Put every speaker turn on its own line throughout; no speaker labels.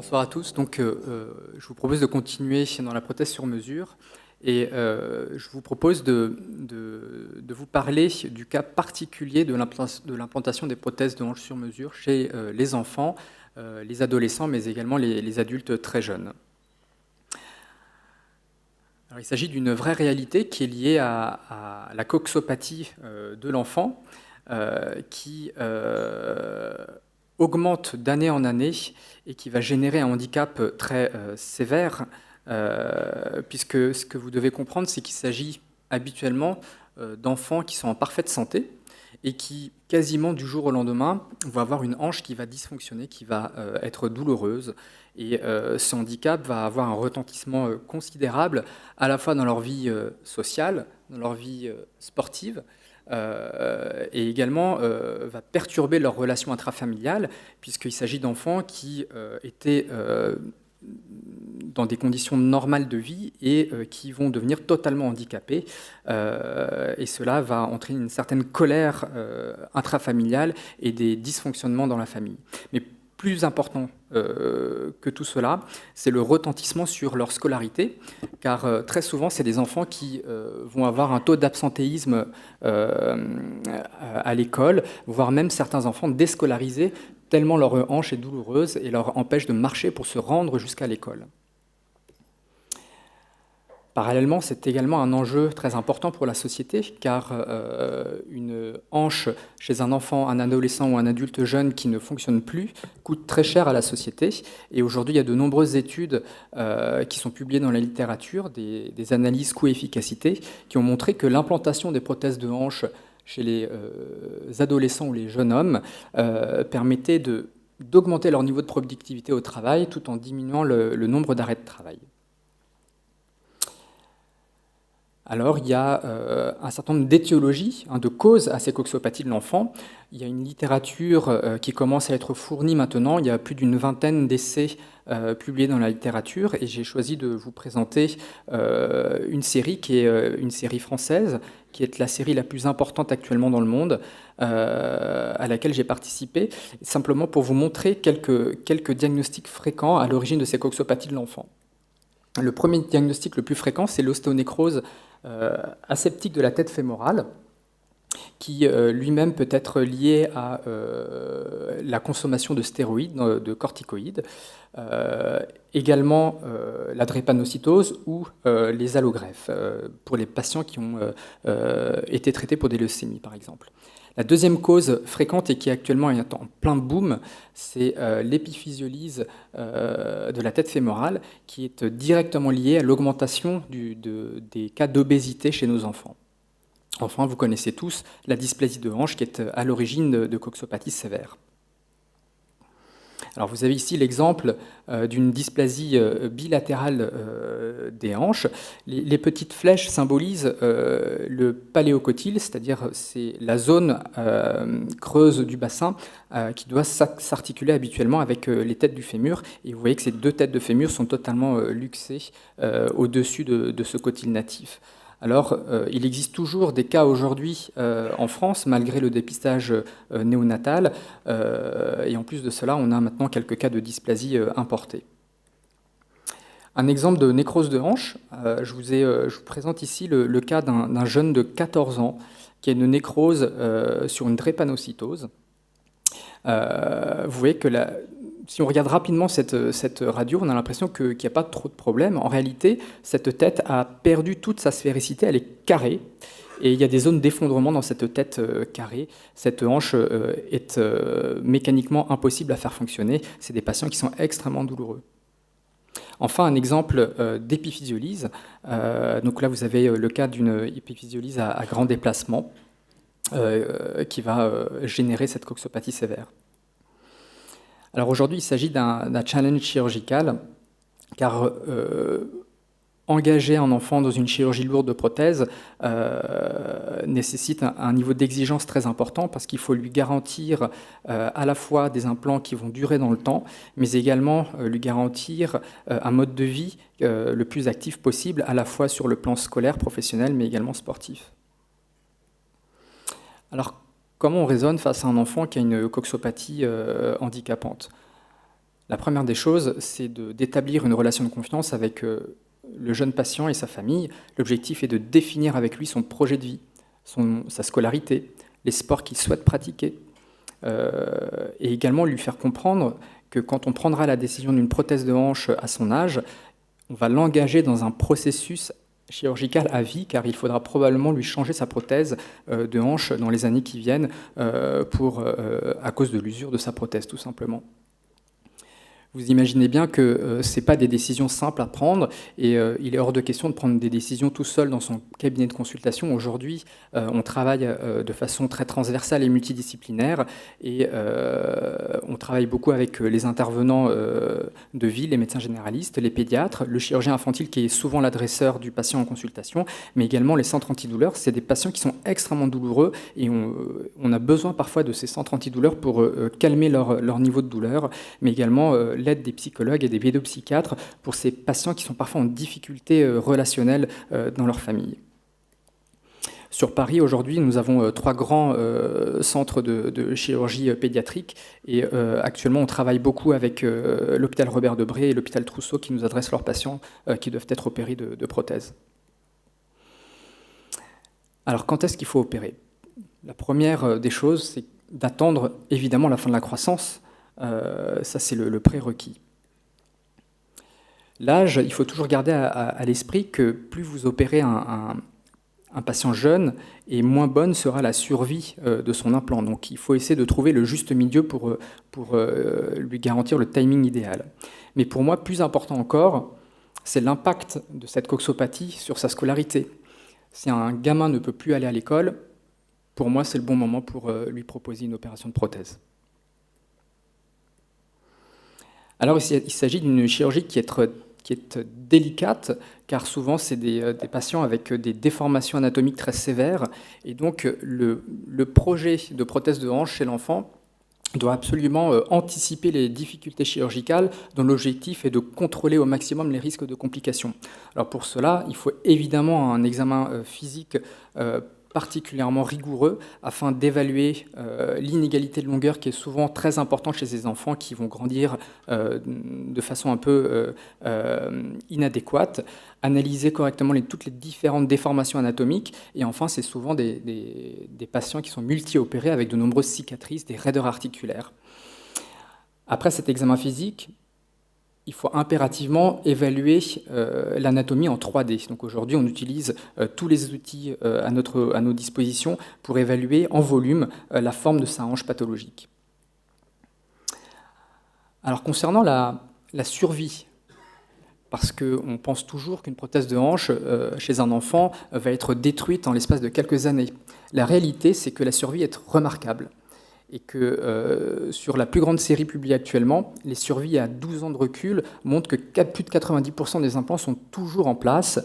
Bonsoir à tous. Donc, je vous propose de continuer dans la prothèse sur mesure et je vous propose de vous parler du cas particulier de l'implantation des prothèses de hanche sur mesure chez les enfants, les adolescents, mais également les adultes très jeunes. Alors, il s'agit d'une vraie réalité qui est liée à la coxopathie de l'enfant qui augmente d'année en année et qui va générer un handicap très sévère, puisque ce que vous devez comprendre, c'est qu'il s'agit habituellement d'enfants qui sont en parfaite santé et qui, quasiment du jour au lendemain, vont avoir une hanche qui va dysfonctionner, qui va être douloureuse. Et ce handicap va avoir un retentissement considérable, à la fois dans leur vie sociale, dans leur vie sportive, et également va perturber leur relation intrafamiliale, puisqu'il s'agit d'enfants qui étaient dans des conditions normales de vie et qui vont devenir totalement handicapés. Et cela va entraîner une certaine colère intrafamiliale et des dysfonctionnements dans la famille. Mais plus important que tout cela, c'est le retentissement sur leur scolarité, car très souvent, c'est des enfants qui vont avoir un taux d'absentéisme à l'école, voire même certains enfants déscolarisés, tellement leur hanche est douloureuse et leur empêche de marcher pour se rendre jusqu'à l'école. Parallèlement, c'est également un enjeu très important pour la société, car une hanche chez un enfant, un adolescent ou un adulte jeune qui ne fonctionne plus coûte très cher à la société. Et aujourd'hui, il y a de nombreuses études qui sont publiées dans la littérature, des analyses coût-efficacité, qui ont montré que l'implantation des prothèses de hanche chez les adolescents ou les jeunes hommes permettait d'augmenter leur niveau de productivité au travail tout en diminuant le nombre d'arrêts de travail. Alors, il y a un certain nombre d'étiologies, de causes à ces coxopathies de l'enfant. Il y a une littérature qui commence à être fournie maintenant. Il y a plus d'une vingtaine d'essais publiés dans la littérature. Et j'ai choisi de vous présenter une série qui est une série française, qui est la série la plus importante actuellement dans le monde, à laquelle j'ai participé, simplement pour vous montrer quelques diagnostics fréquents à l'origine de ces coxopathies de l'enfant. Le premier diagnostic le plus fréquent, c'est l'ostéonécrose aseptique de la tête fémorale, qui lui-même peut être lié à la consommation de stéroïdes, de corticoïdes, également la drépanocytose ou les allogreffes, pour les patients qui ont été traités pour des leucémies, par exemple. La deuxième cause fréquente et qui actuellement est en plein boom, c'est l'épiphysiolyse de la tête fémorale, qui est directement liée à l'augmentation des cas d'obésité chez nos enfants. Enfin, vous connaissez tous la dysplasie de hanche qui est à l'origine de coxopathies sévères. Alors, vous avez ici l'exemple d'une dysplasie bilatérale des hanches. Les petites flèches symbolisent le paléocotyle, c'est-à-dire c'est la zone creuse du bassin qui doit s'articuler habituellement avec les têtes du fémur. Et vous voyez que ces deux têtes de fémur sont totalement luxées au-dessus de ce cotyle natif. Alors, il existe toujours des cas aujourd'hui en France, malgré le dépistage néonatal, et en plus de cela, on a maintenant quelques cas de dysplasie importés. Un exemple de nécrose de hanche, je vous présente ici le cas d'un jeune de 14 ans qui a une nécrose sur une drépanocytose. Vous voyez que si on regarde rapidement cette radio, on a l'impression qu'il n'y a pas trop de problème. En réalité, cette tête a perdu toute sa sphéricité, elle est carrée, et il y a des zones d'effondrement dans cette tête carrée. Cette hanche est mécaniquement impossible à faire fonctionner. C'est des patients qui sont extrêmement douloureux. Enfin, un exemple d'épiphysiolyse. Donc là, vous avez le cas d'une épiphysiolyse à grand déplacement qui va générer cette coxopathie sévère. Alors aujourd'hui, il s'agit d'un challenge chirurgical, car engager un enfant dans une chirurgie lourde de prothèse nécessite un niveau d'exigence très important, parce qu'il faut lui garantir à la fois des implants qui vont durer dans le temps, mais également lui garantir un mode de vie le plus actif possible, à la fois sur le plan scolaire, professionnel, mais également sportif. Alors, comment on raisonne face à un enfant qui a une coxopathie handicapante ? La première des choses, c'est d'établir une relation de confiance avec le jeune patient et sa famille. L'objectif est de définir avec lui son projet de vie, sa scolarité, les sports qu'il souhaite pratiquer, et également lui faire comprendre que quand on prendra la décision d'une prothèse de hanche à son âge, on va l'engager dans un processus chirurgical à vie, car il faudra probablement lui changer sa prothèse de hanche dans les années qui viennent à cause de l'usure de sa prothèse, tout simplement. Vous imaginez bien que ce n'est pas des décisions simples à prendre et il est hors de question de prendre des décisions tout seul dans son cabinet de consultation. Aujourd'hui, on travaille de façon très transversale et multidisciplinaire et on travaille beaucoup avec les intervenants de ville, les médecins généralistes, les pédiatres, le chirurgien infantile qui est souvent l'adresseur du patient en consultation, mais également les centres antidouleurs. C'est des patients qui sont extrêmement douloureux et on a besoin parfois de ces centres antidouleurs pour calmer leur niveau de douleur, mais également l'aide des psychologues et des pédopsychiatres pour ces patients qui sont parfois en difficulté relationnelle dans leur famille. Sur Paris, aujourd'hui, nous avons 3 grands centres de chirurgie pédiatrique et actuellement, on travaille beaucoup avec l'hôpital Robert Debré et l'hôpital Trousseau qui nous adressent leurs patients qui doivent être opérés de prothèses. Alors, quand est-ce qu'il faut opérer? La première des choses, c'est d'attendre évidemment la fin de la croissance. Ça, c'est le prérequis. L'âge, il faut toujours garder à l'esprit que plus vous opérez un patient jeune, et moins bonne sera la survie de son implant. Donc il faut essayer de trouver le juste milieu pour lui garantir le timing idéal. Mais pour moi, plus important encore, c'est l'impact de cette coxopathie sur sa scolarité. Si un gamin ne peut plus aller à l'école, pour moi, c'est le bon moment pour lui proposer une opération de prothèse. Alors, il s'agit d'une chirurgie qui est délicate, car souvent, c'est des patients avec des déformations anatomiques très sévères. Et donc, le projet de prothèse de hanche chez l'enfant doit absolument anticiper les difficultés chirurgicales dont l'objectif est de contrôler au maximum les risques de complications. Alors, pour cela, il faut évidemment un examen physique particulièrement rigoureux afin d'évaluer l'inégalité de longueur qui est souvent très importante chez ces enfants qui vont grandir de façon un peu inadéquate, analyser correctement toutes les différentes déformations anatomiques et enfin c'est souvent des patients qui sont multi-opérés avec de nombreuses cicatrices, des raideurs articulaires. Après cet examen physique, il faut impérativement évaluer l'anatomie en 3D. Donc aujourd'hui, on utilise tous les outils à nos dispositions pour évaluer en volume la forme de sa hanche pathologique. Alors concernant la survie, parce qu'on pense toujours qu'une prothèse de hanche chez un enfant va être détruite en l'espace de quelques années. La réalité, c'est que la survie est remarquable. Et que sur la plus grande série publiée actuellement, les survies à 12 ans de recul montrent que plus de 90% des implants sont toujours en place.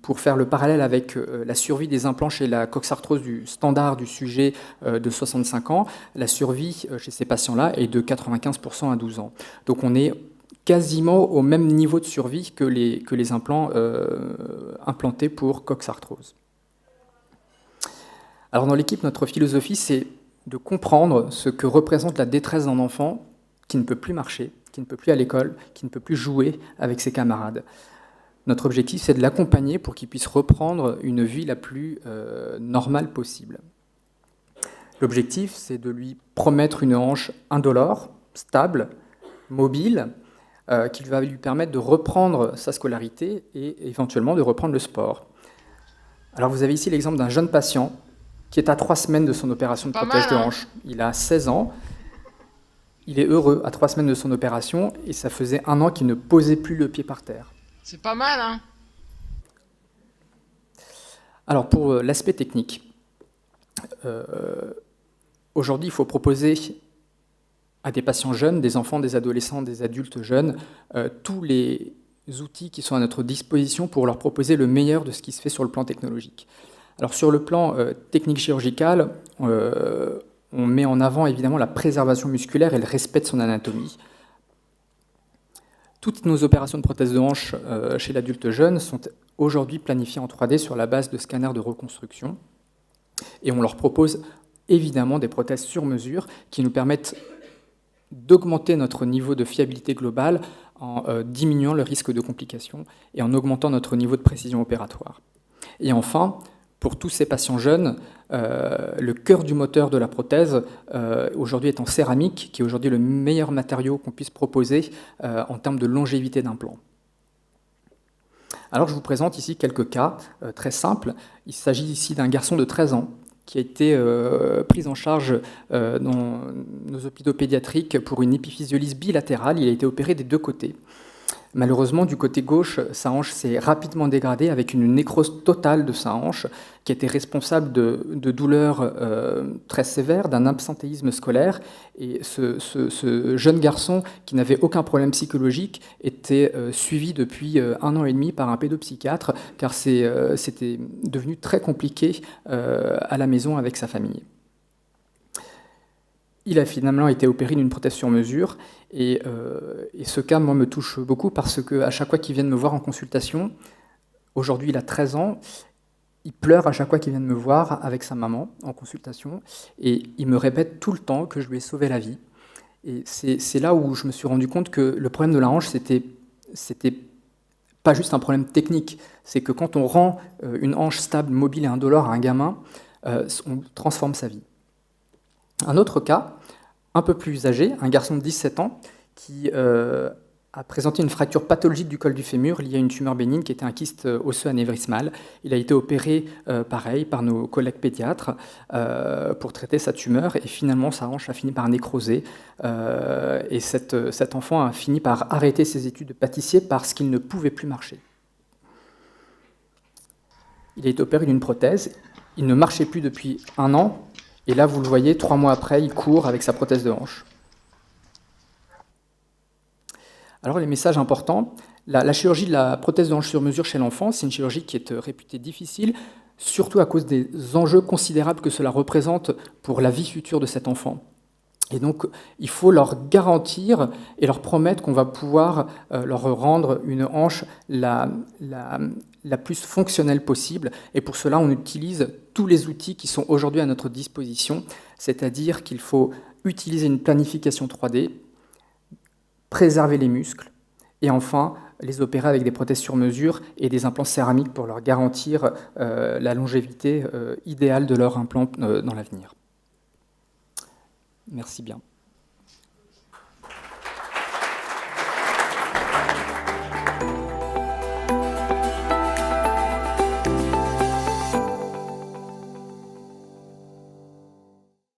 Pour faire le parallèle avec la survie des implants chez la coxarthrose du standard du sujet de 65 ans, la survie chez ces patients-là est de 95% à 12 ans. Donc on est quasiment au même niveau de survie que les implants implantés pour coxarthrose. Alors dans l'équipe, notre philosophie, c'est de comprendre ce que représente la détresse d'un enfant qui ne peut plus marcher, qui ne peut plus à l'école, qui ne peut plus jouer avec ses camarades. Notre objectif, c'est de l'accompagner pour qu'il puisse reprendre une vie la plus normale possible. L'objectif, c'est de lui promettre une hanche indolore, stable, mobile, qui va lui permettre de reprendre sa scolarité et éventuellement de reprendre le sport. Alors vous avez ici l'exemple d'un jeune patient qui est à 3 semaines de son opération de prothèse de hanche. Il a 16 ans, il est heureux à 3 semaines de son opération, et ça faisait 1 an qu'il ne posait plus le pied par terre.
C'est pas mal, hein?
Alors pour l'aspect technique, aujourd'hui il faut proposer à des patients jeunes, des enfants, des adolescents, des adultes jeunes, tous les outils qui sont à notre disposition pour leur proposer le meilleur de ce qui se fait sur le plan technologique. Alors sur le plan technique chirurgical, on met en avant évidemment la préservation musculaire et le respect de son anatomie. Toutes nos opérations de prothèse de hanche chez l'adulte jeune sont aujourd'hui planifiées en 3D sur la base de scanners de reconstruction. Et on leur propose évidemment des prothèses sur mesure qui nous permettent d'augmenter notre niveau de fiabilité globale en diminuant le risque de complications et en augmentant notre niveau de précision opératoire. Et enfin, pour tous ces patients jeunes, le cœur du moteur de la prothèse aujourd'hui est en céramique, qui est aujourd'hui le meilleur matériau qu'on puisse proposer en termes de longévité d'implant. Alors je vous présente ici quelques cas très simples. Il s'agit ici d'un garçon de 13 ans qui a été pris en charge dans nos hôpitaux pédiatriques pour une épiphysiolyse bilatérale. Il a été opéré des deux côtés. Malheureusement, du côté gauche, sa hanche s'est rapidement dégradée avec une nécrose totale de sa hanche qui était responsable de douleurs très sévères, d'un absentéisme scolaire. Et ce jeune garçon, qui n'avait aucun problème psychologique, était suivi depuis 1 an et demi par un pédopsychiatre, car c'était devenu très compliqué à la maison avec sa famille. Il a finalement été opéré d'une prothèse sur mesure, et ce cas, moi, me touche beaucoup parce qu'à chaque fois qu'il vient de me voir en consultation, aujourd'hui il a 13 ans, il pleure à chaque fois qu'il vient de me voir avec sa maman en consultation, et il me répète tout le temps que je lui ai sauvé la vie. Et c'est là où je me suis rendu compte que le problème de la hanche, c'était pas juste un problème technique, c'est que quand on rend une hanche stable, mobile et indolore à un gamin, on transforme sa vie. Un autre cas, un peu plus âgé, un garçon de 17 ans qui a présenté une fracture pathologique du col du fémur liée à une tumeur bénigne qui était un kyste osseux anévrismal. Il a été opéré, pareil, par nos collègues pédiatres pour traiter sa tumeur, et finalement sa hanche a fini par nécroser. Et cet enfant a fini par arrêter ses études de pâtissier parce qu'il ne pouvait plus marcher. Il a été opéré d'une prothèse, il ne marchait plus depuis 1 an, et là, vous le voyez, 3 mois après, il court avec sa prothèse de hanche. Alors, les messages importants. La chirurgie de la prothèse de hanche sur mesure chez l'enfant, c'est une chirurgie qui est réputée difficile, surtout à cause des enjeux considérables que cela représente pour la vie future de cet enfant. Et donc, il faut leur garantir et leur promettre qu'on va pouvoir leur rendre une hanche la plus fonctionnelle possible. Et pour cela, on utilise tous les outils qui sont aujourd'hui à notre disposition, c'est-à-dire qu'il faut utiliser une planification 3D, préserver les muscles, et enfin, les opérer avec des prothèses sur mesure et des implants céramiques pour leur garantir la longévité idéale de leur implant dans l'avenir. Merci bien.